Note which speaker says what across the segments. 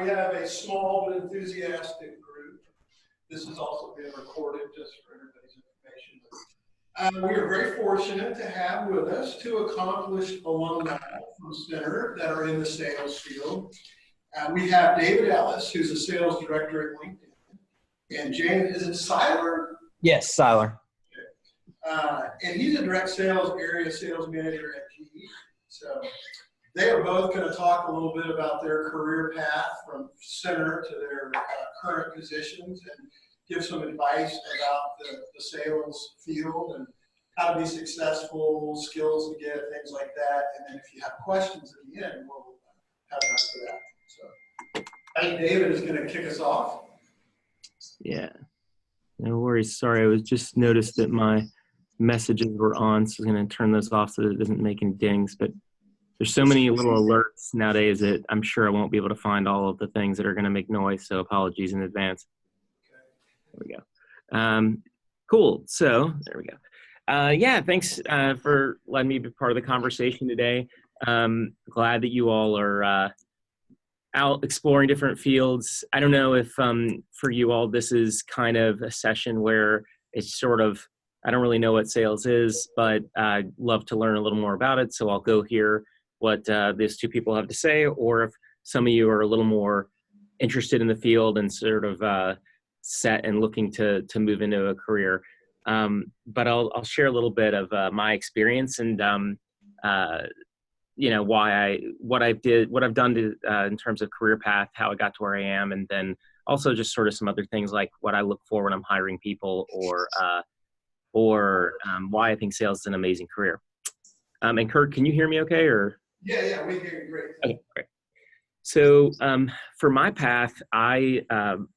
Speaker 1: We have a small but enthusiastic group. This is also being recorded just for everybody's information. We are very fortunate to have with us two accomplished alumni from Center that are in the sales field. We have David Ellis, who's a sales director at LinkedIn. And James, is it Seiler?
Speaker 2: Yes, Seiler.
Speaker 1: And he's a direct sales area sales manager at GE. So they are both going to talk a little bit about their career path from Center to their current positions and give some advice about the sales field and how to be successful, skills to get, things like that. And then if you have questions at the end, we'll have time for that. So I think David is going to kick us off.
Speaker 2: Yeah, no worries. Sorry, I was just noticed that my messages were on, so I'm going to turn those off so that it doesn't make any dings. But there's so many little alerts nowadays that I'm sure I won't be able to find all of the things that are going to make noise, so apologies in advance. There we go. Cool. So there we go. Yeah, thanks for letting me be part of the conversation today. Glad that you all are out exploring different fields. I don't know if for you all this is kind of a session where it's sort of, I don't really know what sales is, but I'd love to learn a little more about it. So I'll go hear what these two people have to say, or if some of you are a little more interested in the field and sort of set and looking to move into a career. But I'll share a little bit of my experience and you know, what I've done to, in terms of career path, how I got to where I am, and then also just sort of some other things like what I look for when I'm hiring people, or why I think sales is an amazing career. And Kurt, can you hear me okay? Or
Speaker 1: yeah, we hear you great.
Speaker 2: Okay, great. So for my path,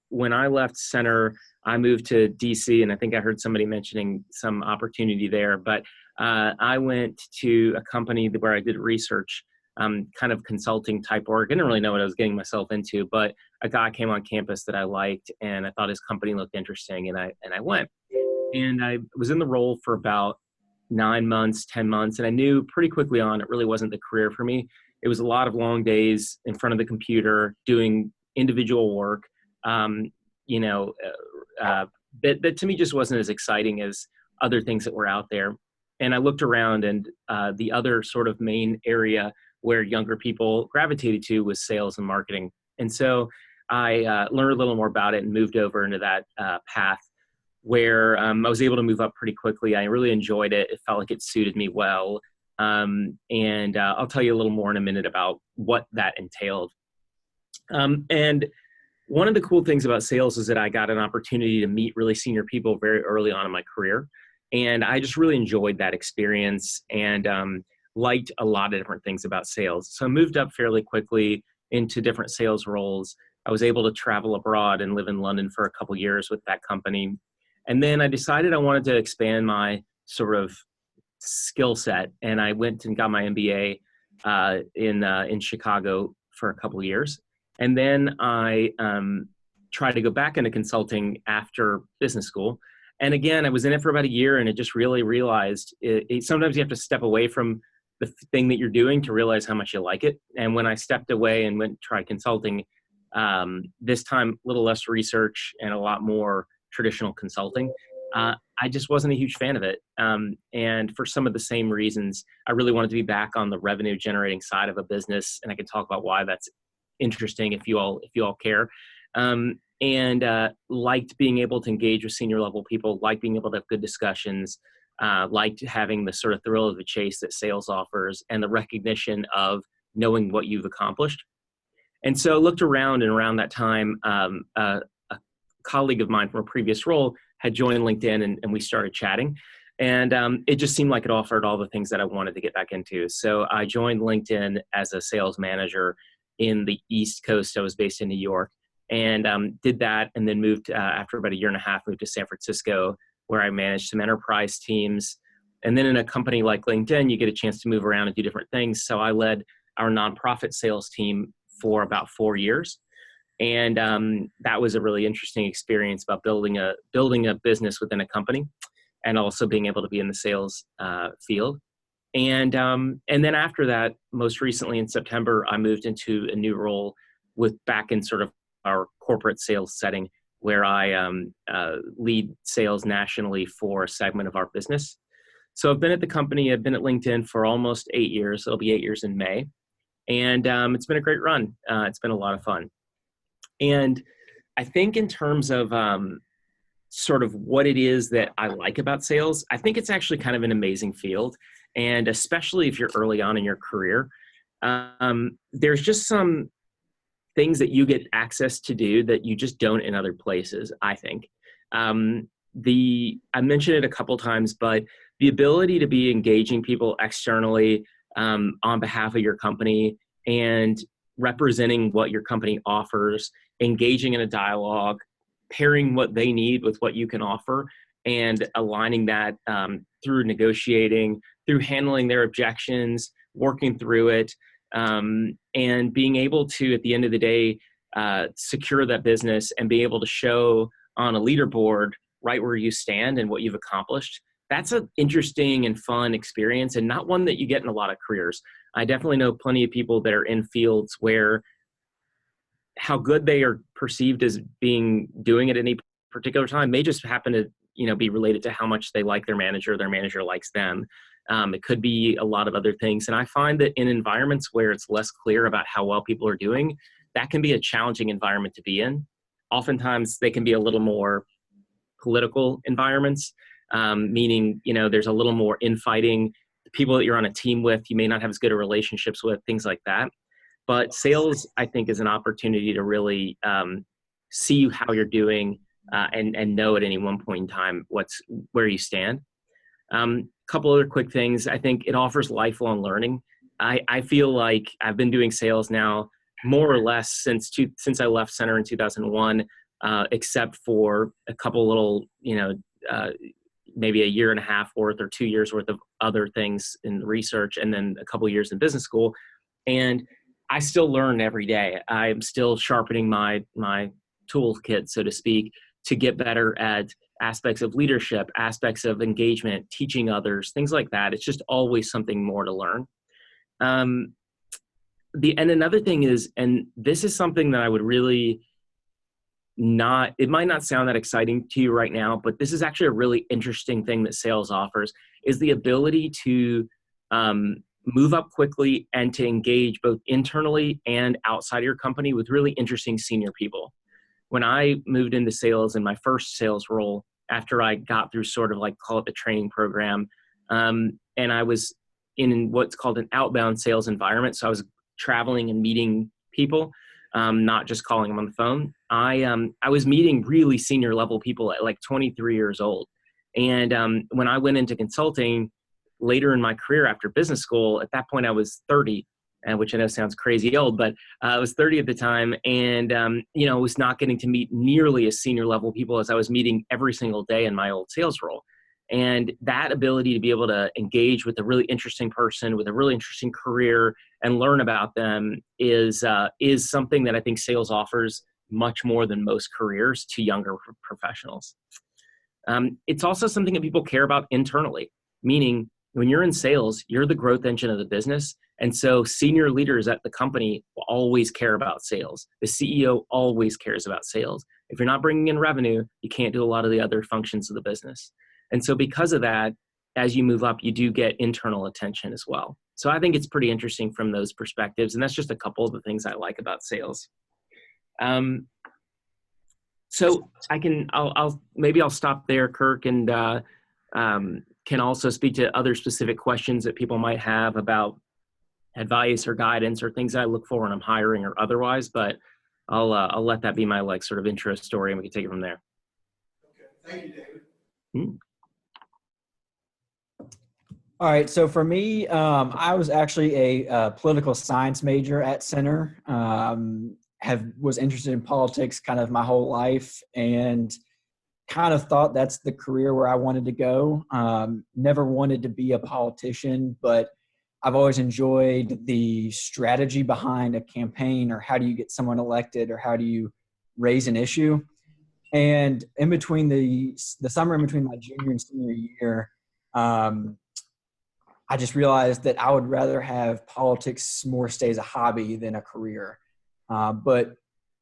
Speaker 2: when I left Center, I moved to DC, and I think I heard somebody mentioning some opportunity there, but I went to a company where I did research, kind of consulting type work. I didn't really know what I was getting myself into, but a guy came on campus that I liked, and I thought his company looked interesting, and I went. And I was in the role for about 9 months, 10 months, and I knew pretty quickly on it really wasn't the career for me. It was a lot of long days in front of the computer doing individual work, you know, that to me just wasn't as exciting as other things that were out there. And I looked around, and the other sort of main area where younger people gravitated to was sales and marketing. And so I learned a little more about it and moved over into that path where I was able to move up pretty quickly. I really enjoyed it. It felt like it suited me well. And I'll tell you a little more in a minute about what that entailed. And one of the cool things about sales is that I got an opportunity to meet really senior people very early on in my career. And I just really enjoyed that experience and liked a lot of different things about sales. So I moved up fairly quickly into different sales roles. I was able to travel abroad and live in London for a couple years with that company. And then I decided I wanted to expand my sort of skill set, and I went and got my MBA in Chicago for a couple of years. And then I tried to go back into consulting after business school. And again, I was in it for about a year, and it just really realized sometimes you have to step away from the thing that you're doing to realize how much you like it. And when I stepped away and went and tried consulting, this time a little less research and a lot more traditional consulting, I just wasn't a huge fan of it. And for some of the same reasons, I really wanted to be back on the revenue generating side of a business. And I can talk about why that's interesting if you all care. And liked being able to engage with senior level people, liked being able to have good discussions, liked having the sort of thrill of the chase that sales offers and the recognition of knowing what you've accomplished. And so I looked around, and around that time, a colleague of mine from a previous role had joined LinkedIn, and we started chatting. And it just seemed like it offered all the things that I wanted to get back into. So I joined LinkedIn as a sales manager in the East Coast. I was based in New York, and did that, and then moved after about a year and a half, moved to San Francisco, where I managed some enterprise teams. And then in a company like LinkedIn, you get a chance to move around and do different things. So I led our nonprofit sales team for about 4 years. And that was a really interesting experience about building a business within a company, and also being able to be in the sales field. And then after that, most recently in September, I moved into a new role with back in sort of our corporate sales setting, where I lead sales nationally for a segment of our business. So I've been at the company, I've been at LinkedIn for almost 8 years. It'll be 8 years in May. And it's been a great run. It's been a lot of fun. And I think in terms of sort of what it is that I like about sales, I think it's actually kind of an amazing field. And especially if you're early on in your career, there's just some things that you get access to do that you just don't in other places, I think. I mentioned it a couple times, but the ability to be engaging people externally on behalf of your company and representing what your company offers, engaging in a dialogue, pairing what they need with what you can offer, and aligning that through negotiating, through handling their objections, working through it, and being able to, at the end of the day, secure that business and be able to show on a leaderboard right where you stand and what you've accomplished. That's an interesting and fun experience, and not one that you get in a lot of careers. I definitely know plenty of people that are in fields where how good they are perceived as being doing at any particular time may just happen to, be related to how much they like their manager likes them. It could be a lot of other things. And I find that in environments where it's less clear about how well people are doing, that can be a challenging environment to be in. Oftentimes they can be a little more political environments, meaning, there's a little more infighting. The people that you're on a team with, you may not have as good a relationships with, things like that. But sales, I think, is an opportunity to really see how you're doing and know at any one point in time where you stand. Couple other quick things. I think it offers lifelong learning. I feel like I've been doing sales now more or less since I left Center in 2001, except for a couple little, maybe a year and a half worth or 2 years worth of other things in research, and then a couple years in business school. And I still learn every day. I'm still sharpening my toolkit, so to speak, to get better at aspects of leadership, aspects of engagement, teaching others, things like that. It's just always something more to learn. And another thing is, and this is something that I would really it might not sound that exciting to you right now, but this is actually a really interesting thing that sales offers, is the ability to move up quickly and to engage both internally and outside of your company with really interesting senior people. When I moved into sales in my first sales role, after I got through sort of like, call it the training program, and I was in what's called an outbound sales environment. So I was traveling and meeting people, not just calling them on the phone. I was meeting really senior level people at like 23 years old. And when I went into consulting later in my career after business school, at that point I was 30, which I know sounds crazy old, but I was 30 at the time, and was not getting to meet nearly as senior level people as I was meeting every single day in my old sales role. And that ability to be able to engage with a really interesting person with a really interesting career and learn about them is something that I think sales offers much more than most careers to younger professionals. It's also something that people care about internally, meaning when you're in sales, you're the growth engine of the business. And so senior leaders at the company will always care about sales. The CEO always cares about sales. If you're not bringing in revenue, you can't do a lot of the other functions of the business. And so because of that, as you move up, you do get internal attention as well. So I think it's pretty interesting from those perspectives. And that's just a couple of the things I like about sales. So I'll stop there, Kirk, and can also speak to other specific questions that people might have about advice or guidance or things I look for when I'm hiring or otherwise. But I'll let that be my sort of intro story, and we can take it from there.
Speaker 1: Okay, thank you, David.
Speaker 2: Mm-hmm.
Speaker 3: All right. So for me, I was actually a political science major at Center. Was interested in politics kind of my whole life, and kind of thought that's the career where I wanted to go. Never wanted to be a politician, but I've always enjoyed the strategy behind a campaign, or how do you get someone elected, or how do you raise an issue. And in between the summer in between my junior and senior year, I just realized that I would rather have politics more stay as a hobby than a career. But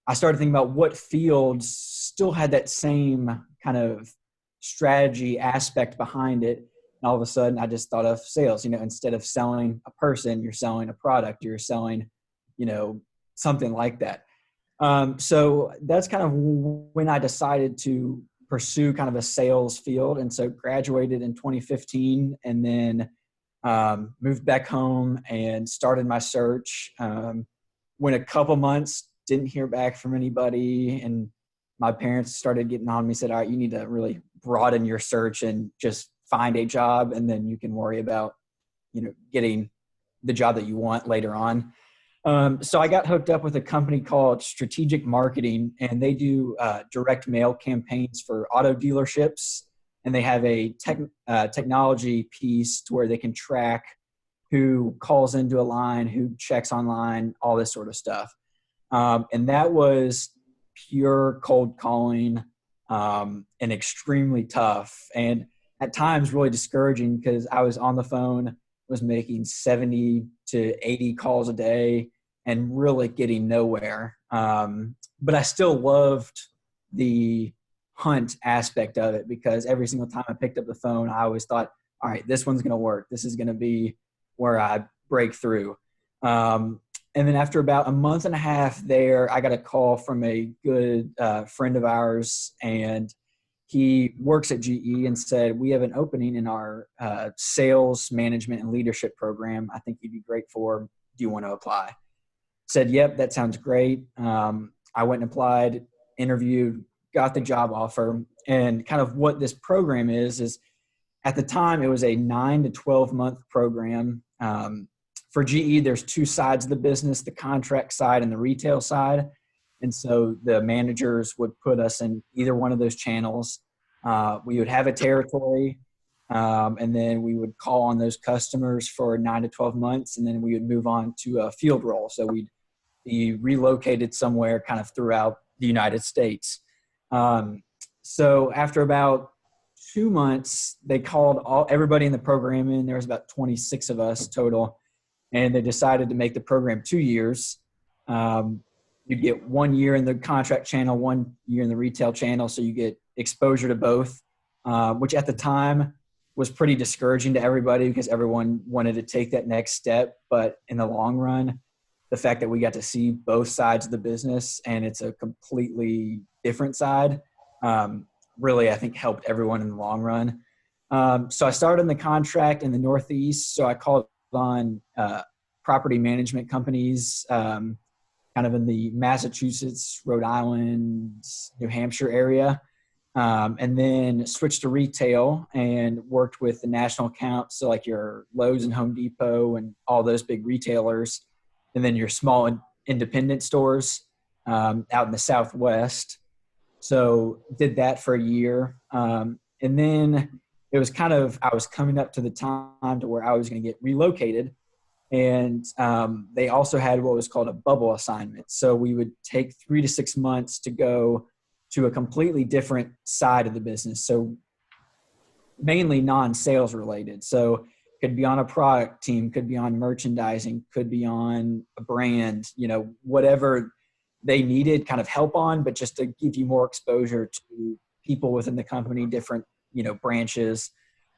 Speaker 3: I started thinking about what fields still had that same kind of strategy aspect behind it. And all of a sudden I just thought of sales. Instead of selling a person, you're selling a product, you're selling, something like that. So that's kind of when I decided to pursue kind of a sales field. And so graduated in 2015 and then moved back home and started my search. Went a couple months, didn't hear back from anybody. And my parents started getting on me, said, all right, you need to really broaden your search and just find a job. And then you can worry about, getting the job that you want later on. So I got hooked up with a company called Strategic Marketing, and they do direct mail campaigns for auto dealerships. And they have a technology piece to where they can track who calls into a line, who checks online, all this sort of stuff. And that was pure cold calling and extremely tough. And at times really discouraging because I was on the phone, was making 70 to 80 calls a day and really getting nowhere. But I still loved the hunt aspect of it because every single time I picked up the phone, I always thought, all right, this one's going to work. This is going to be where I break through. And then after about a month and a half there, I got a call from a good friend of ours, and he works at GE and said, we have an opening in our sales management and leadership program. I think you'd be great for. Do you want to apply? Said, yep, that sounds great. I went and applied, interviewed, got the job offer. And kind of what this program is at the time, it was a 9 to 12 month program. For GE, there's two sides of the business, the contract side and the retail side. And so the managers would put us in either one of those channels. We would have a territory, and then we would call on those customers for 9 to 12 months, and then we would move on to a field role. So we'd be relocated somewhere kind of throughout the United States. So after about 2 months, they called everybody in the program in. There was about 26 of us total, and they decided to make the program 2 years. You'd get 1 year in the contract channel, 1 year in the retail channel. So you get exposure to both, which at the time was pretty discouraging to everybody because everyone wanted to take that next step. But in the long run, the fact that we got to see both sides of the business and it's a completely different side, really, I think helped everyone in the long run. So I started in the contract in the Northeast. So I called on property management companies, kind of in the Massachusetts, Rhode Island, New Hampshire area. And then switched to retail and worked with the national accounts. So like your Lowe's and Home Depot and all those big retailers. And then your small independent stores out in the Southwest. So did that for a year. And then it was kind of, I was coming up to the time to where I was going to get relocated. And they also had what was called a bubble assignment. So we would take 3 to 6 months to go to a completely different side of the business. So mainly non-sales related. So could be on a product team, could be on merchandising, could be on a brand, whatever they needed kind of help on, but just to give you more exposure to people within the company, different, branches,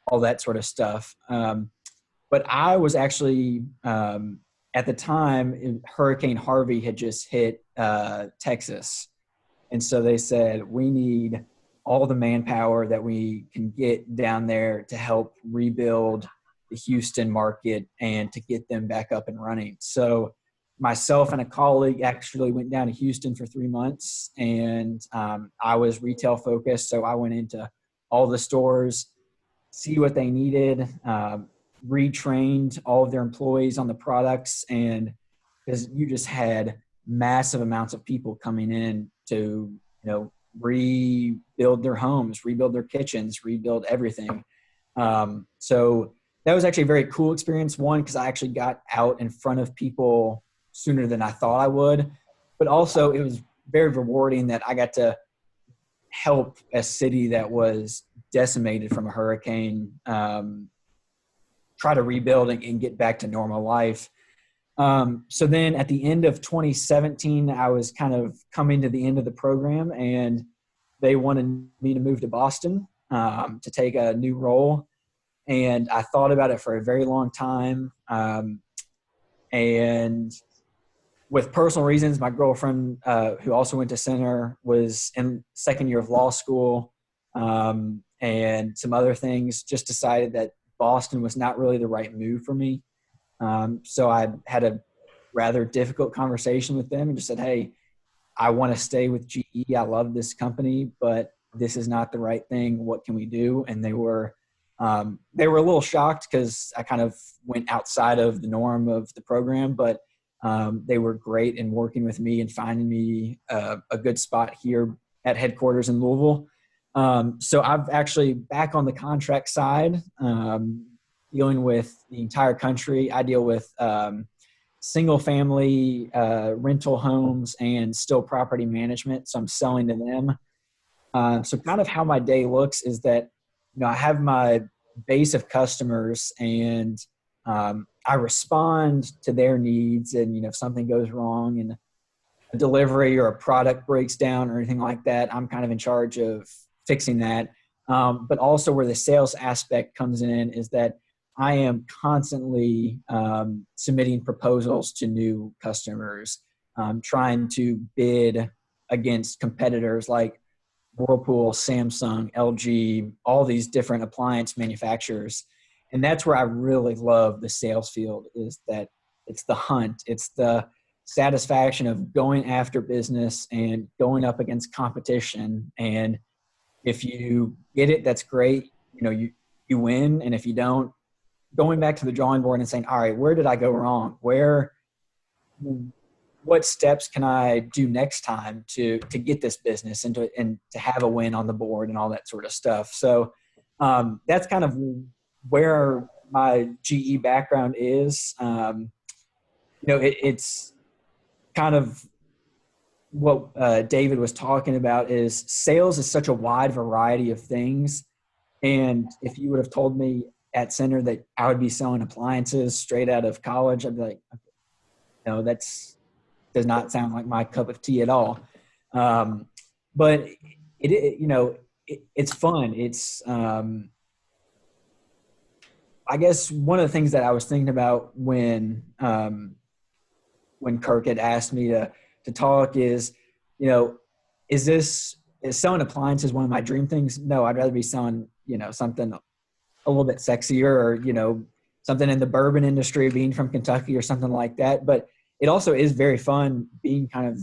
Speaker 3: all that sort of stuff. But I was actually, at the time, Hurricane Harvey had just hit Texas. And so they said, we need all the manpower that we can get down there to help rebuild the Houston market and to get them back up and running. So myself and a colleague actually went down to Houston for 3 months, and I was retail focused. So I went into all the stores, see what they needed, retrained all of their employees on the products. And because you just had massive amounts of people coming in to, rebuild their homes, rebuild their kitchens, rebuild everything. So that was actually a very cool experience. One, because I actually got out in front of people sooner than I thought I would, but also it was very rewarding that I got to help a city that was decimated from a hurricane, try to rebuild and get back to normal life. So then at the end of 2017, I was kind of coming to the end of the program, and they wanted me to move to Boston to take a new role. And I thought about it for a very long time. And with personal reasons, my girlfriend, who also went to Center, was in second year of law school, and some other things, just decided that Boston was not really the right move for me. So I had a rather difficult conversation with them and just said, hey, I want to stay with GE. I love this company, but this is not the right thing. What can we do? And they were a little shocked because I kind of went outside of the norm of the program, but they were great in working with me and finding me a good spot here at headquarters in Louisville. So I've actually back on the contract side, dealing with the entire country. I deal with single family rental homes and still property management. So I'm selling to them. So kind of how my day looks is that, I have my base of customers, and I respond to their needs. And, if something goes wrong and a delivery or a product breaks down or anything like that, I'm kind of in charge of fixing that. But also where the sales aspect comes in is that I am constantly submitting proposals to new customers, trying to bid against competitors like Whirlpool, Samsung, LG, all these different appliance manufacturers. And that's where I really love the sales field, is that it's the hunt. It's the satisfaction of going after business and going up against competition. And if you get it, that's great. You win. And if you don't, going back to the drawing board and saying, all right, where did I go wrong? What steps can I do next time to get this business and to have a win on the board and all that sort of stuff. So that's kind of where my GE background is. It's kind of what David was talking about, is sales is such a wide variety of things. And if you would have told me at Center that I would be selling appliances straight out of college, I'd be like, no, does not sound like my cup of tea at all. But it's fun. It's, I guess one of the things that I was thinking about when Kirk had asked me to talk is, is selling appliances one of my dream things? No, I'd rather be selling, something a little bit sexier, or, something in the bourbon industry, being from Kentucky or something like that. But it also is very fun being kind of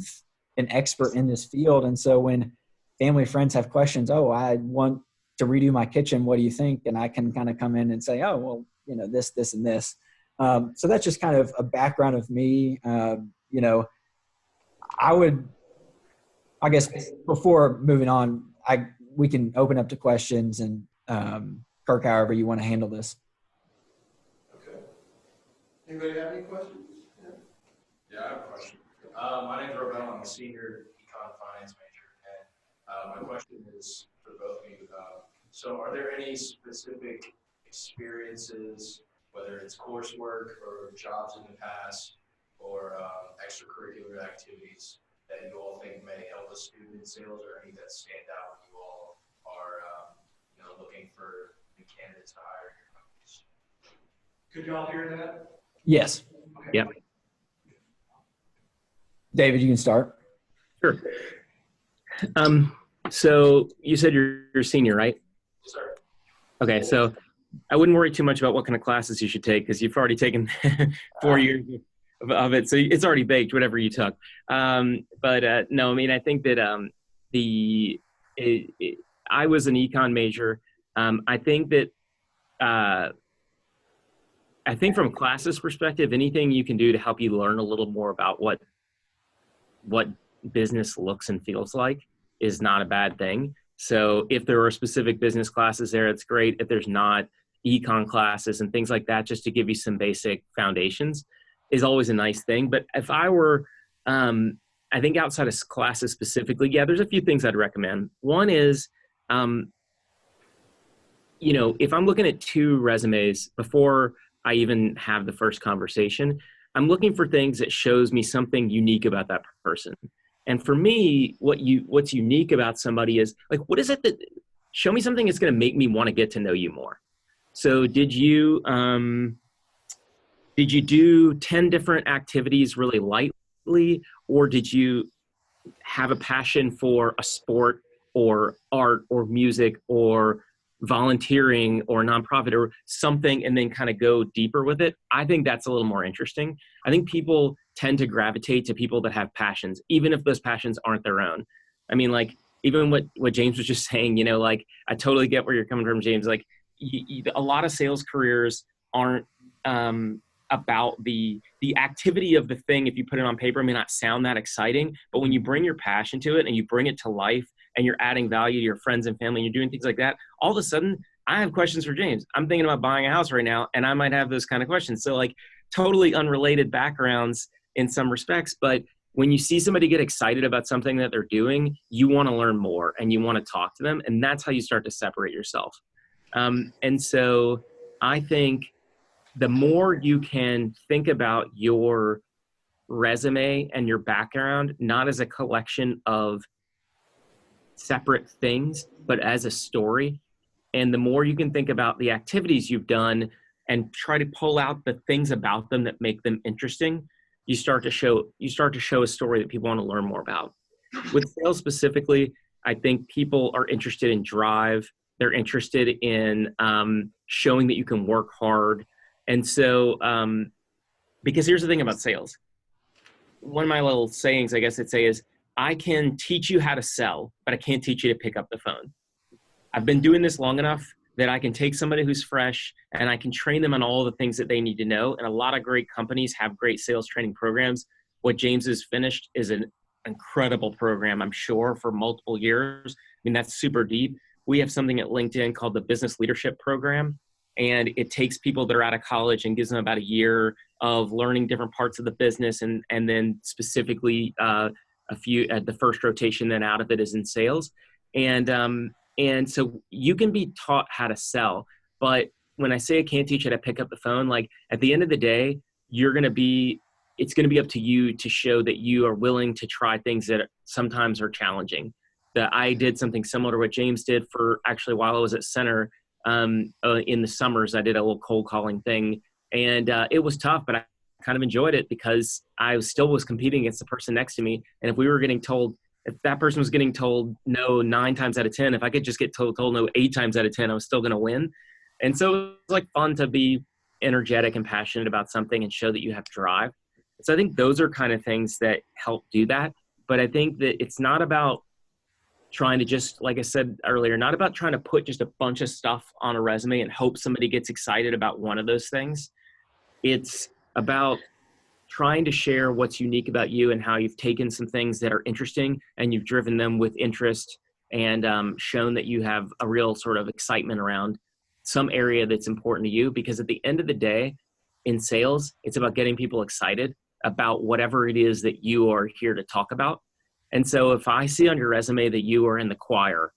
Speaker 3: an expert in this field. And so when family friends have questions, oh, I want to redo my kitchen, what do you think? And I can kind of come in and say, oh, well, this, and this. So that's just kind of a background of me. I guess before moving on, we can open up to questions, and Kirk, however you want to handle this.
Speaker 1: Okay. Anybody have any questions?
Speaker 4: Yeah, I have a question. My name's Robel. I'm a senior econ finance major, and my question is for both of you. So are there any specific experiences, whether it's coursework or jobs in the past or extracurricular activities, that you all think may help a student in sales, or any that stand out when you all are looking for new candidates to hire in your companies?
Speaker 1: Could y'all hear that?
Speaker 3: Yes.
Speaker 1: Okay.
Speaker 2: Yep.
Speaker 3: David, you can start.
Speaker 2: Sure. So you said you're a senior, right?
Speaker 4: Yes, sir.
Speaker 2: Okay, so I wouldn't worry too much about what kind of classes you should take, because you've already taken 4 years of it, so it's already baked, whatever you took. But no, I mean, I think that I was an econ major. I think from a classes perspective, anything you can do to help you learn a little more about what business looks and feels like is not a bad thing. So if there are specific business classes there, it's great. If there's not, econ classes and things like that, just to give you some basic foundations, is always a nice thing. But if I were, I think outside of classes specifically, yeah, there's a few things I'd recommend. One is, if I'm looking at 2 resumes before I even have the first conversation, I'm looking for things that shows me something unique about that person. And for me, what's unique about somebody is like, what is it that show me something that's going to make me want to get to know you more. So did you do 10 different activities really lightly, or did you have a passion for a sport or art or music or volunteering or nonprofit or something, and then kind of go deeper with it? I think that's a little more interesting. I think people tend to gravitate to people that have passions, even if those passions aren't their own. I mean, like, even what James was just saying, you know, like, I totally get where you're coming from, James. Like, a lot of sales careers aren't about the activity of the thing. If you put it on paper, it may not sound that exciting, but when you bring your passion to it and you bring it to life and you're adding value to your friends and family and you're doing things like that, all of a sudden I have questions for James. I'm thinking about buying a house right now, and I might have those kind of questions. So, like, totally unrelated backgrounds in some respects, but when you see somebody get excited about something that they're doing, you want to learn more and you want to talk to them, and that's how you start to separate yourself. And so I think the more you can think about your resume and your background, not as a collection of separate things, but as a story, and the more you can think about the activities you've done and try to pull out the things about them that make them interesting, you start to show a story that people want to learn more about. With sales specifically, I think people are interested in drive. They're interested in showing that you can work hard. And so, because here's the thing about sales. One of my little sayings, I guess I'd say, is I can teach you how to sell, but I can't teach you to pick up the phone. I've been doing this long enough that I can take somebody who's fresh and I can train them on all the things that they need to know. And a lot of great companies have great sales training programs. What James has finished is an incredible program, I'm sure, for multiple years. I mean, that's super deep. We have something at LinkedIn called the Business Leadership Program, and it takes people that are out of college and gives them about a year of learning different parts of the business, and then specifically a few at the first rotation then out of it is in sales. And so you can be taught how to sell, but when I say I can't teach you how to pick up the phone, like, at the end of the day, it's going to be up to you to show that you are willing to try things that sometimes are challenging. That I did something similar to what James did for actually while I was at Center in the summers. I did a little cold calling thing, and it was tough, but I kind of enjoyed it because I still was competing against the person next to me. And if that person was getting told no 9 times out of 10, if I could just get told no 8 times out of 10, I was still going to win. And so it was like fun to be energetic and passionate about something and show that you have drive. So I think those are kind of things that help do that. But I think that it's not about trying to just, like I said earlier, not about trying to put just a bunch of stuff on a resume and hope somebody gets excited about one of those things. It's about trying to share what's unique about you and how you've taken some things that are interesting and you've driven them with interest and shown that you have a real sort of excitement around some area that's important to you. Because at the end of the day, in sales, it's about getting people excited about whatever it is that you are here to talk about. And so if I see on your resume that you are in the choir,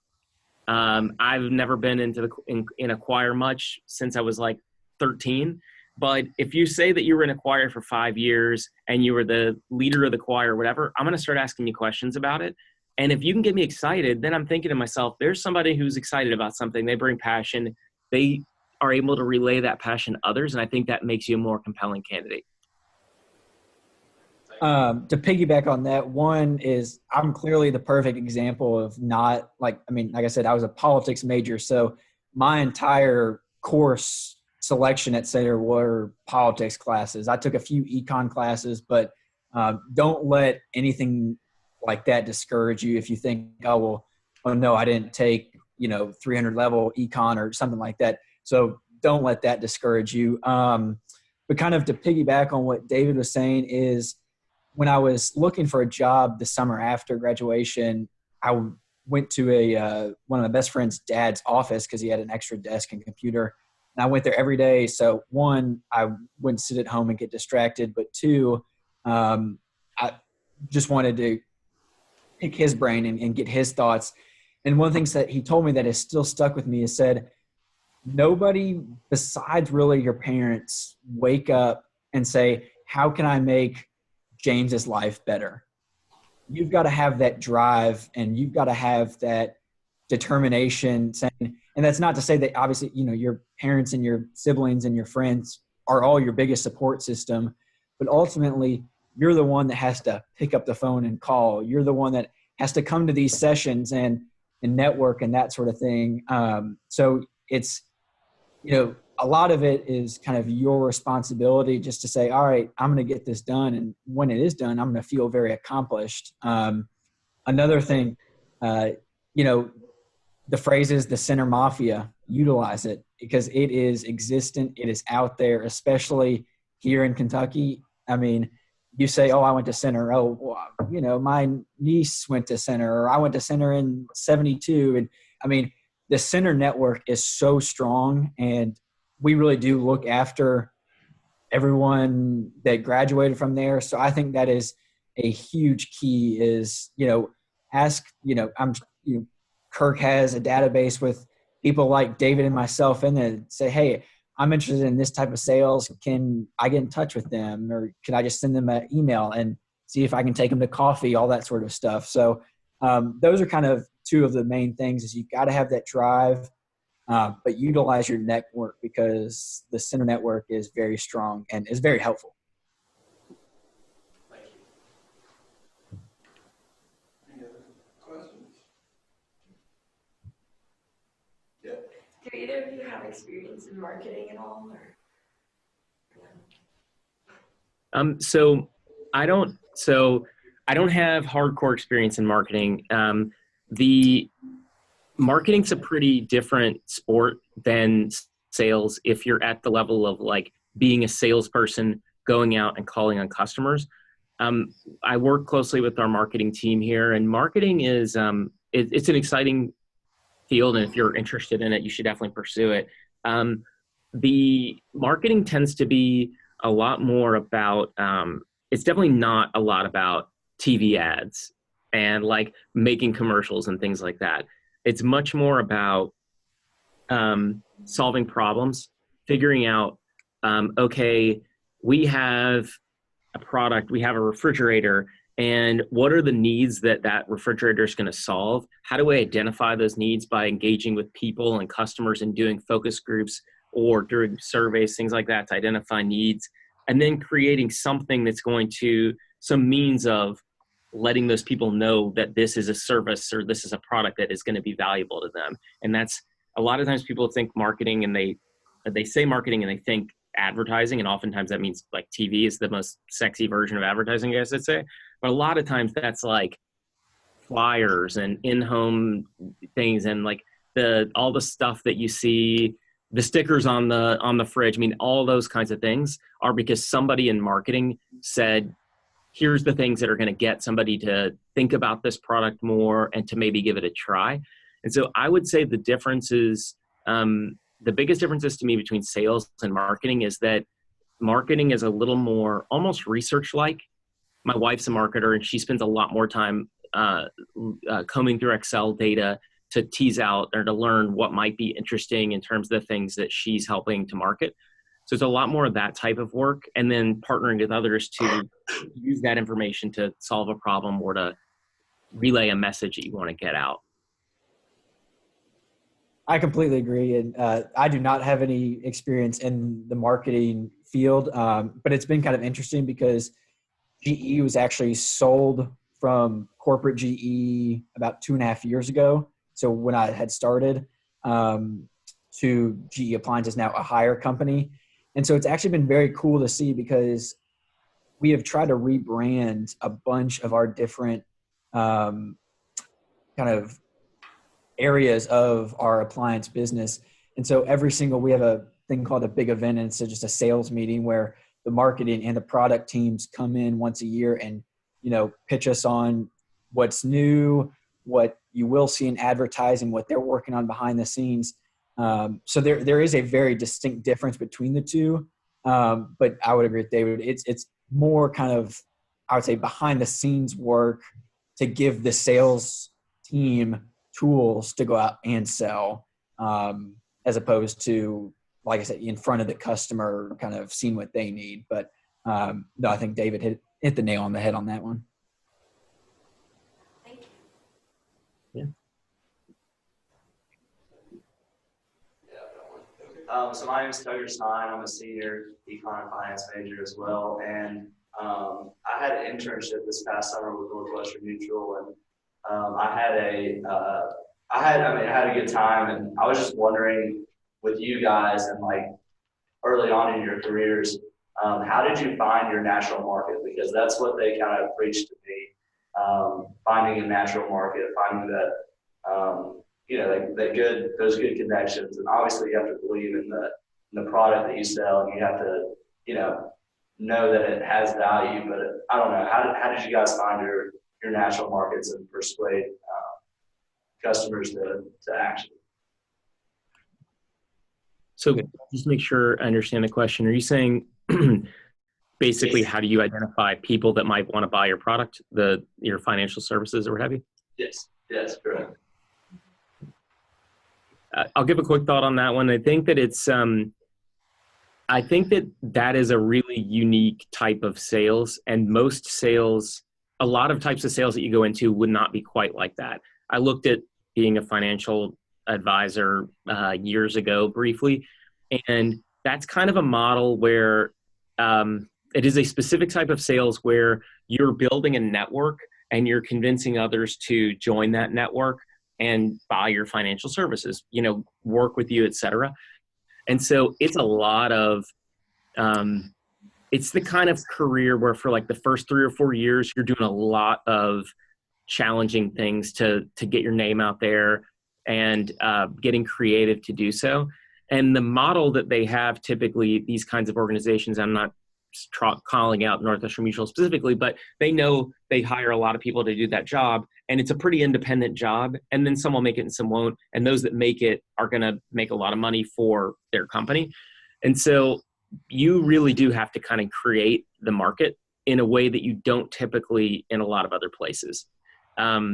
Speaker 2: I've never been in a choir much since I was like 13. But if you say that you were in a choir for 5 years and you were the leader of the choir or whatever, I'm going to start asking you questions about it. And if you can get me excited, then I'm thinking to myself, there's somebody who's excited about something. They bring passion. They are able to relay that passion to others. And I think that makes you a more compelling candidate.
Speaker 3: To piggyback on that, one is I'm clearly the perfect example of not like I said, I was a politics major. So my entire course selection at Center were politics classes. I took a few econ classes, but don't let anything like that discourage you. If you think, oh no, I didn't take, 300 level econ or something like that. So don't let that discourage you. But kind of to piggyback on what David was saying is, when I was looking for a job the summer after graduation, I went to one of my best friend's dad's office because he had an extra desk and computer. And I went there every day. So one, I wouldn't sit at home and get distracted. But two, I just wanted to pick his brain and get his thoughts. And one of the things that he told me that has still stuck with me is said, nobody besides really your parents wake up and say, how can I make James's life better? You've got to have that drive, and you've got to have that determination saying, and that's not to say that obviously, your parents and your siblings and your friends are all your biggest support system, but ultimately you're the one that has to pick up the phone and call. You're the one that has to come to these sessions and network and that sort of thing. So it's, a lot of it is kind of your responsibility just to say, all right, I'm going to get this done. And when it is done, I'm going to feel very accomplished. Another thing, the phrase is the center mafia. Utilize it because it is existent. It is out there, especially here in Kentucky. I mean, you say, oh, I went to center. Oh, well, my niece went to center, or I went to center in 72. And I mean, the center network is so strong, and we really do look after everyone that graduated from there. So I think that is a huge key is, Kirk has a database with people like David and myself in there say, hey, I'm interested in this type of sales. Can I get in touch with them, or can I just send them an email and see if I can take them to coffee, all that sort of stuff. So those are kind of two of the main things is you got to have that drive, but utilize your network because the center network is very strong and is very helpful.
Speaker 4: Thank you.
Speaker 1: Any other questions? Yeah.
Speaker 5: Do either of you have experience in marketing at all? Or?
Speaker 2: I don't have hardcore experience in marketing. The marketing's a pretty different sport than sales. If you're at the level of like being a salesperson, going out and calling on customers. I work closely with our marketing team here, and marketing is, it's an exciting field. And if you're interested in it, you should definitely pursue it. The marketing tends to be a lot more about, it's definitely not a lot about TV ads and like making commercials and things like that. It's much more about solving problems, figuring out, okay, we have a product, we have a refrigerator, and what are the needs that that refrigerator is going to solve? How do we identify those needs by engaging with people and customers and doing focus groups or doing surveys, things like that to identify needs, and then creating something that's going to, some means of letting those people know that this is a service or this is a product that is going to be valuable to them. And that's a lot of times people think marketing and they say marketing and they think advertising, and oftentimes that means like TV is the most sexy version of advertising, I guess I'd say. But a lot of times that's like flyers and in-home things and like all the stuff that you see, the stickers on the fridge. I mean, all those kinds of things are because somebody in marketing said, here's the things that are going to get somebody to think about this product more and to maybe give it a try. And so I would say the difference is, the biggest differences to me between sales and marketing is that marketing is a little more almost research-like. My wife's a marketer and she spends a lot more time combing through Excel data to tease out or to learn what might be interesting in terms of the things that she's helping to market. So it's a lot more of that type of work, and then partnering with others to use that information to solve a problem or to relay a message that you want to get out.
Speaker 3: I completely agree. And I do not have any experience in the marketing field, but it's been kind of interesting because GE was actually sold from corporate GE about 2.5 years ago. So when I had started, to GE Appliances, now a hire company. And so it's actually been very cool to see because we have tried to rebrand a bunch of our different kind of areas of our appliance business. And so we have a thing called a big event, and it's just a sales meeting where the marketing and the product teams come in once a year and, pitch us on what's new, what you will see in advertising, what they're working on behind the scenes. So there is a very distinct difference between the two. But I would agree with David. It's more kind of, I would say, behind the scenes work to give the sales team tools to go out and sell, as opposed to, like I said, in front of the customer, kind of seeing what they need. But No, I think David hit the nail on the head on that one.
Speaker 5: Thank you.
Speaker 6: So my name is Tucker Stein. I'm a senior econ and finance major as well. And I had an internship this past summer with Northwestern Mutual, and I had a good time. And I was just wondering, with you guys and like early on in your careers, how did you find your natural market? Because that's what they kind of preached to me, finding a natural market, finding that those good connections. And obviously you have to believe in the product that you sell, and you have to, know that it has value. But I don't know, how did you guys find your natural markets and persuade customers to action?
Speaker 2: So just make sure I understand the question. Are you saying basically how do you identify people that might want to buy your product, your financial services or what have you?
Speaker 6: Yes, correct.
Speaker 2: I'll give a quick thought on that one. I think that I think that is a really unique type of sales, and most sales, a lot of types of sales that you go into would not be quite like that. I looked at being a financial advisor years ago briefly, and that's kind of a model where it is a specific type of sales where you're building a network and you're convincing others to join that network and buy your financial services, work with you, et cetera. And so it's a lot of, it's the kind of career where for like the first 3 or 4 years, you're doing a lot of challenging things to get your name out there and getting creative to do so. And the model that they have typically, these kinds of organizations, I'm not calling out Northwestern Mutual specifically, but they know they hire a lot of people to do that job, and it's a pretty independent job, and then some will make it and some won't, and those that make it are going to make a lot of money for their company. And so you really do have to kind of create the market in a way that you don't typically in a lot of other places. At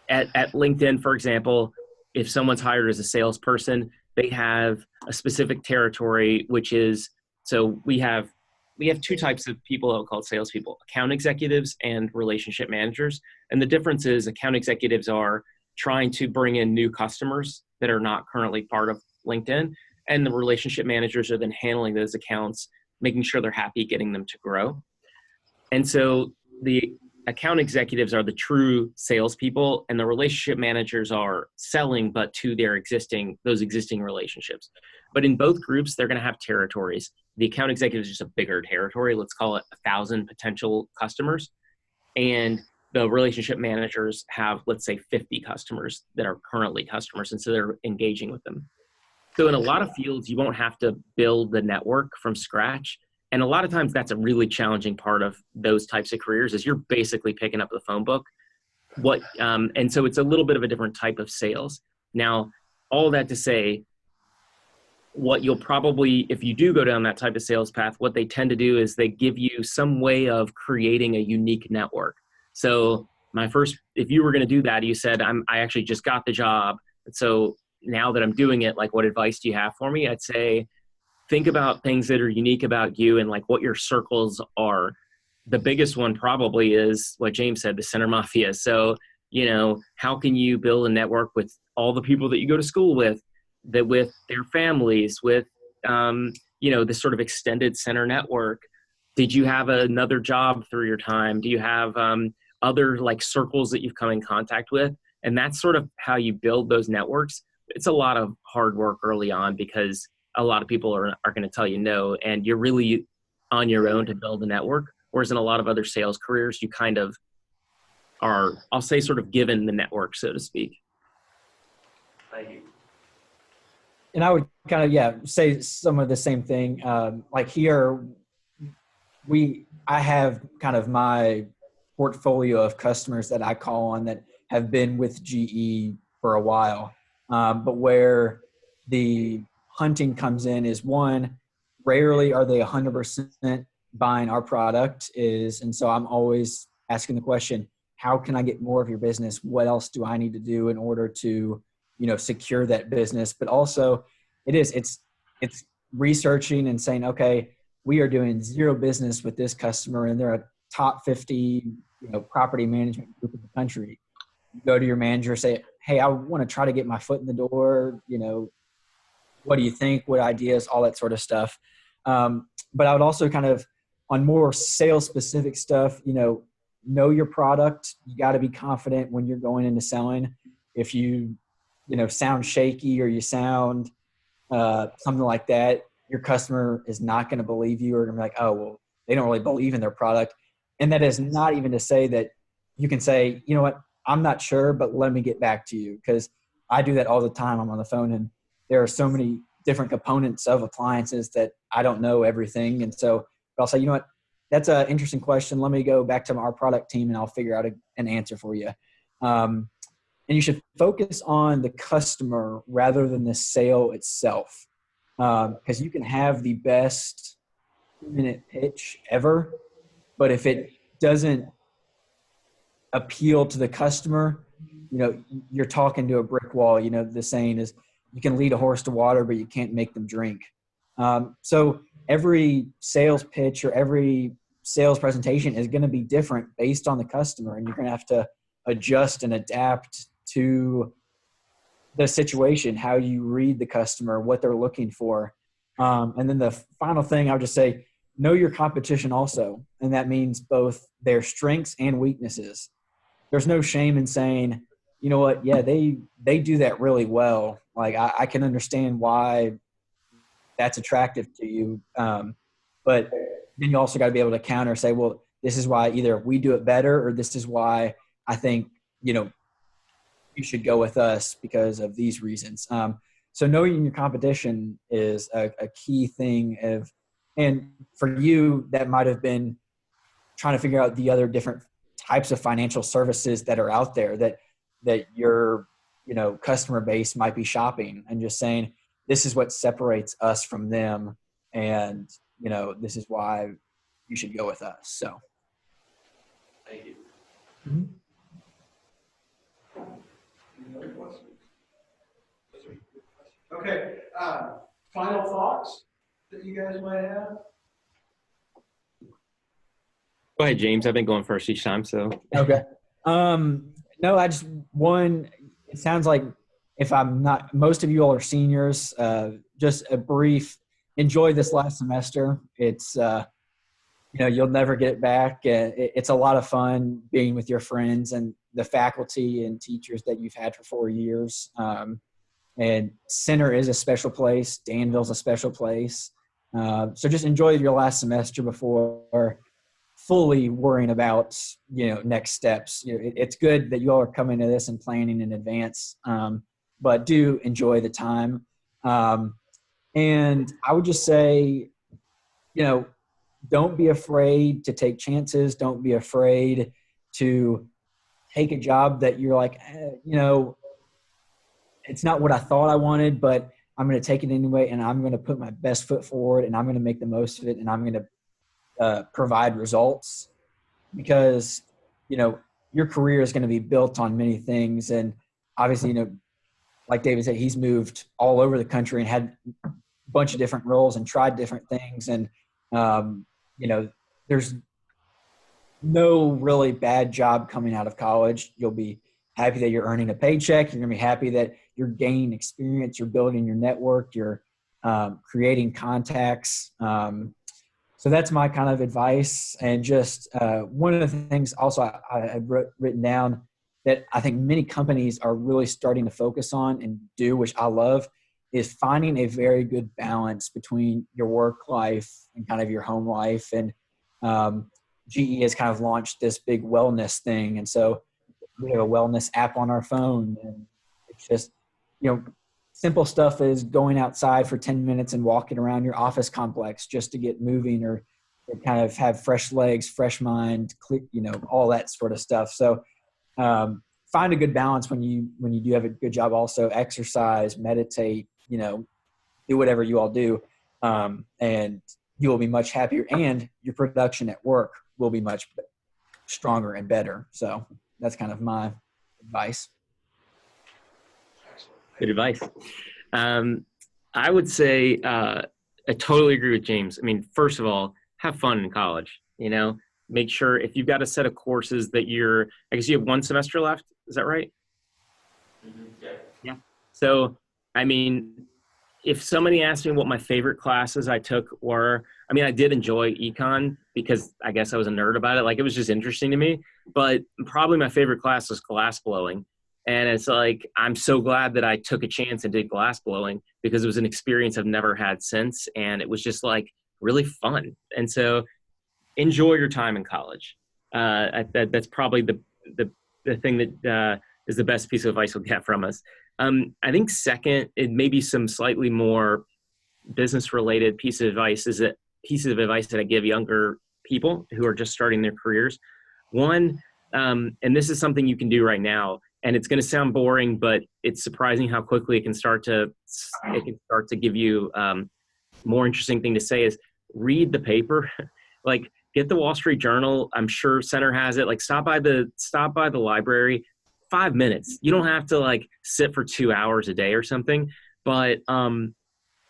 Speaker 2: LinkedIn, for example, if someone's hired as a salesperson, they have a specific territory, which is, so we have 2 types of people called salespeople: account executives and relationship managers. And the difference is account executives are trying to bring in new customers that are not currently part of LinkedIn. And the relationship managers are then handling those accounts, making sure they're happy, getting them to grow. And so the account executives are the true salespeople, and the relationship managers are selling, but to those existing relationships. But in both groups, they're going to have territories. The account executive is just a bigger territory. Let's call it 1,000 potential customers. And the relationship managers have, let's say, 50 customers that are currently customers. And so they're engaging with them. So in a lot of fields, you won't have to build the network from scratch. And a lot of times that's a really challenging part of those types of careers, is you're basically picking up the phone book. And so it's a little bit of a different type of sales. Now, all that to say, what you'll probably, if you do go down that type of sales path, what they tend to do is they give you some way of creating a unique network. So if you were going to do that, you said, I actually just got the job. So now that I'm doing it, like, what advice do you have for me? I'd say, think about things that are unique about you and like what your circles are. The biggest one probably is what James said, the center mafia. So, how can you build a network with all the people that you go to school with their families, with, this sort of extended center network? Did you have another job through your time? Do you have other like circles that you've come in contact with? And that's sort of how you build those networks. It's a lot of hard work early on because a lot of people are going to tell you no, and you're really on your own to build a network. Whereas in a lot of other sales careers, you kind of are, I'll say, sort of given the network, so to speak.
Speaker 6: Thank you.
Speaker 3: And I would kind of, say some of the same thing. Like here, I have kind of my portfolio of customers that I call on that have been with GE for a while. But where the hunting comes in is, one, rarely are they 100% buying our product and so I'm always asking the question, how can I get more of your business? What else do I need to do in order to, secure that business? But also it's researching and saying, okay, we are doing zero business with this customer and they're a top 50, property management group in the country. You go to your manager, say, hey, I want to try to get my foot in the door. What do you think? What ideas? All that sort of stuff. But I would also kind of, on more sales specific stuff, know your product. You got to be confident when you're going into selling. If you, sound shaky or you sound something like that, your customer is not going to believe you, or going to be like, oh, well, they don't really believe in their product. And that is not even to say that you can say, you know what, I'm not sure, but let me get back to you. Because I do that all the time. I'm on the phone and there are so many different components of appliances that I don't know everything. And so I'll say, you know what, that's an interesting question. Let me go back to our product team and I'll figure out an answer for you. And you should focus on the customer rather than the sale itself. Because you can have the best 2-minute pitch ever, but if it doesn't appeal to the customer, you're talking to a brick wall. The saying is, you can lead a horse to water, but you can't make them drink. So every sales pitch or every sales presentation is going to be different based on the customer, and you're going to have to adjust and adapt to the situation, how you read the customer, what they're looking for. And then the final thing, I would just say, know your competition also. And that means both their strengths and weaknesses. There's no shame in saying, you know what, yeah, they do that really well. Like I can understand why that's attractive to you. But then you also got to be able to counter, say, well, this is why either we do it better, or this is why I think, you should go with us because of these reasons. So knowing your competition is a key thing and for you, that might have been trying to figure out the other different types of financial services that are out there that your, customer base might be shopping, and just saying, this is what separates us from them. And, this is why you should go with us. So.
Speaker 6: Thank you.
Speaker 3: Mm-hmm.
Speaker 1: Any other questions? Okay, final thoughts that you guys might have?
Speaker 2: Go ahead, James. I've been going first each time, so.
Speaker 3: Okay. No, it sounds like if I'm not, most of you all are seniors, just a brief, enjoy this last semester. It's, you'll never get it back. It's a lot of fun being with your friends and the faculty and teachers that you've had for 4 years. And Center is a special place. Danville's a special place. So just enjoy your last semester before fully worrying about, next steps. It's good that you all are coming to this and planning in advance, but do enjoy the time. And I would just say, don't be afraid to take chances. Don't be afraid to take a job that you're like, it's not what I thought I wanted, but I'm going to take it anyway. And I'm going to put my best foot forward, and I'm going to make the most of it. And I'm going to provide results, because, your career is going to be built on many things. And obviously, like David said, he's moved all over the country and had a bunch of different roles and tried different things. And, there's no really bad job coming out of college. You'll be happy that you're earning a paycheck. You're going to be happy that you're gaining experience. You're building your network. You're creating contacts. So that's my kind of advice. And just one of the things also I had written down that I think many companies are really starting to focus on and do, which I love, is finding a very good balance between your work life and kind of your home life. And GE has kind of launched this big wellness thing. And so we have a wellness app on our phone, and it's just, simple stuff is going outside for 10 minutes and walking around your office complex just to get moving, or kind of have fresh legs, fresh mind, all that sort of stuff. So find a good balance when you do have a good job. Also exercise, meditate, do whatever you all do. And you will be much happier, and your production at work will be much stronger and better. So that's kind of my advice.
Speaker 2: Good advice. I would say I totally agree with James. I mean, first of all, have fun in college, make sure if you've got a set of courses that I guess you have one semester left. Is that right?
Speaker 6: Yeah.
Speaker 2: Yeah. So, I mean, if somebody asked me what my favorite classes I took were, I mean, I did enjoy econ because I guess I was a nerd about it. Like, it was just interesting to me, but probably my favorite class was glass blowing. And it's like, I'm so glad that I took a chance and did glass blowing because it was an experience I've never had since. And it was just like really fun. And so enjoy your time in college. That's probably the thing that is the best piece of advice you'll get from us. I think second, it may be some slightly more business related piece of advice that I give younger people who are just starting their careers. One, and this is something you can do right now, and it's going to sound boring, but it's surprising how quickly it can start to give you more interesting thing to say is read the paper. Like, get the Wall Street Journal. I'm sure Center has it. Like, stop by the library. 5 minutes. You don't have to like sit for 2 hours a day or something, but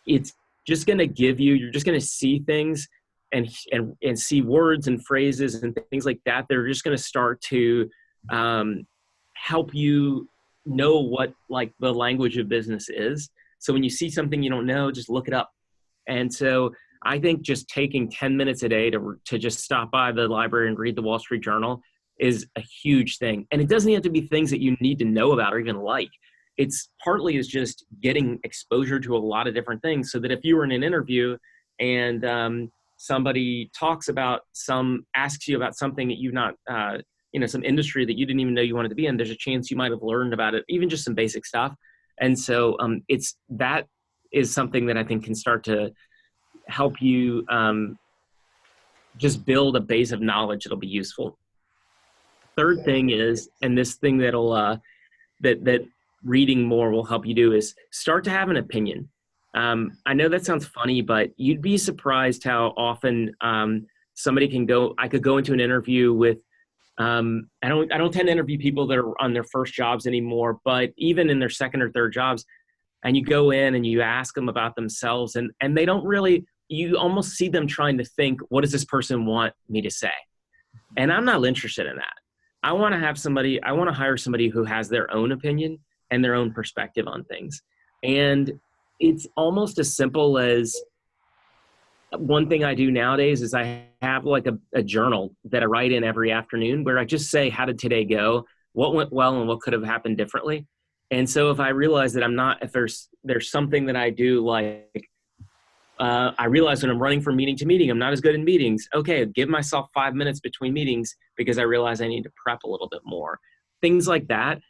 Speaker 2: it's just going to give you, you're just going to see things and see words and phrases and things like that. They're just going to start to help you know what like the language of business is. So when you see something you don't know, just look it up. And so I think just taking 10 minutes a day to just stop by the library and read the Wall Street Journal is a huge thing. And it doesn't have to be things that you need to know about or even like. It's partly is just getting exposure to a lot of different things so that if you were in an interview and somebody asks you about something that you've not, some industry that you didn't even know you wanted to be in, there's a chance you might have learned about it, even just some basic stuff. And so that is something that I think can start to help you just build a base of knowledge that'll be useful. Third thing is, and this thing that reading more will help you do, is start to have an opinion. I know that sounds funny, but you'd be surprised how often I could go into an interview with, I don't tend to interview people that are on their first jobs anymore, but even in their second or third jobs, and you go in and you ask them about themselves and they don't really, you almost see them trying to think, what does this person want me to say? And I'm not interested in that. I want to hire somebody who has their own opinion and their own perspective on things. And it's almost as simple as, one thing I do nowadays is I have like a journal that I write in every afternoon where I just say, how did today go? What went well and what could have happened differently? And so if I realize that if there's something that I do, like, I realize when I'm running from meeting to meeting, I'm not as good in meetings. Okay, give myself 5 minutes between meetings because I realize I need to prep a little bit more. Things like that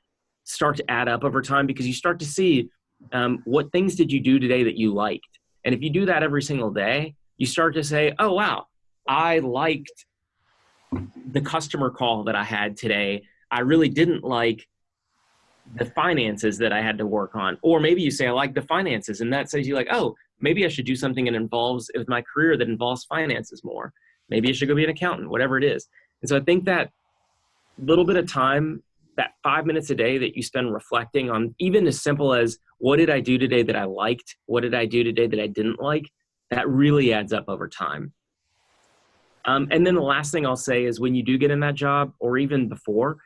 Speaker 2: start to add up over time because you start to see what things did you do today that you liked. And if you do that every single day, you start to say, oh, wow, I liked the customer call that I had today. I really didn't like the finances that I had to work on. Or maybe you say, I like the finances. And that says you like, oh, maybe I should do something that involves with my career that involves finances more. Maybe I should go be an accountant, whatever it is. And so I think that little bit of time, that 5 minutes a day that you spend reflecting on, even as simple as what did I do today that I liked? What did I do today that I didn't like? That really adds up over time. And then the last thing I'll say is when you do get in that job or even before,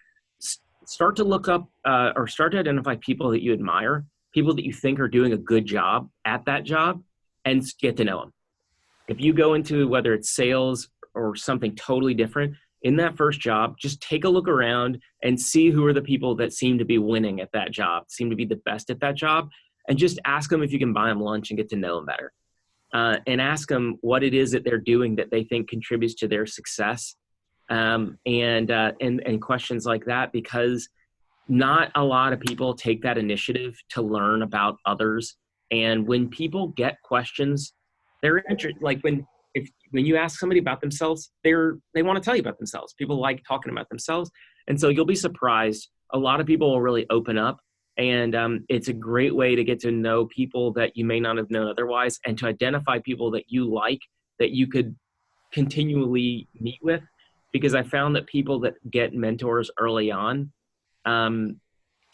Speaker 2: start to look up or start to identify people that you admire, people that you think are doing a good job at that job, and get to know them. If you go into whether it's sales or something totally different, in that first job, just take a look around and see who are the people that seem to be winning at that job, seem to be the best at that job, and just ask them if you can buy them lunch and get to know them better. And ask them what it is that they're doing that they think contributes to their success, and questions like that, because not a lot of people take that initiative to learn about others. And when people get questions, they're interested. Like when you ask somebody about themselves, they want to tell you about themselves. People like talking about themselves. And so you'll be surprised. A lot of people will really open up. And it's a great way to get to know people that you may not have known otherwise, and to identify people that you like, that you could continually meet with. Because I found that people that get mentors early on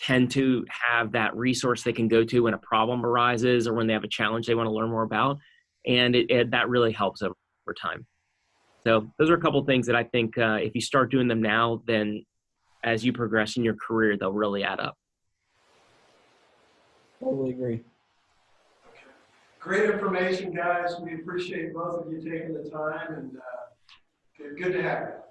Speaker 2: tend to have that resource they can go to when a problem arises or when they have a challenge they want to learn more about. and that really helps over time. So those are a couple of things that I think if you start doing them now, then as you progress in your career, they'll really add up.
Speaker 3: Totally agree.
Speaker 1: Great information, guys. We appreciate both of you taking the time, and good to have you.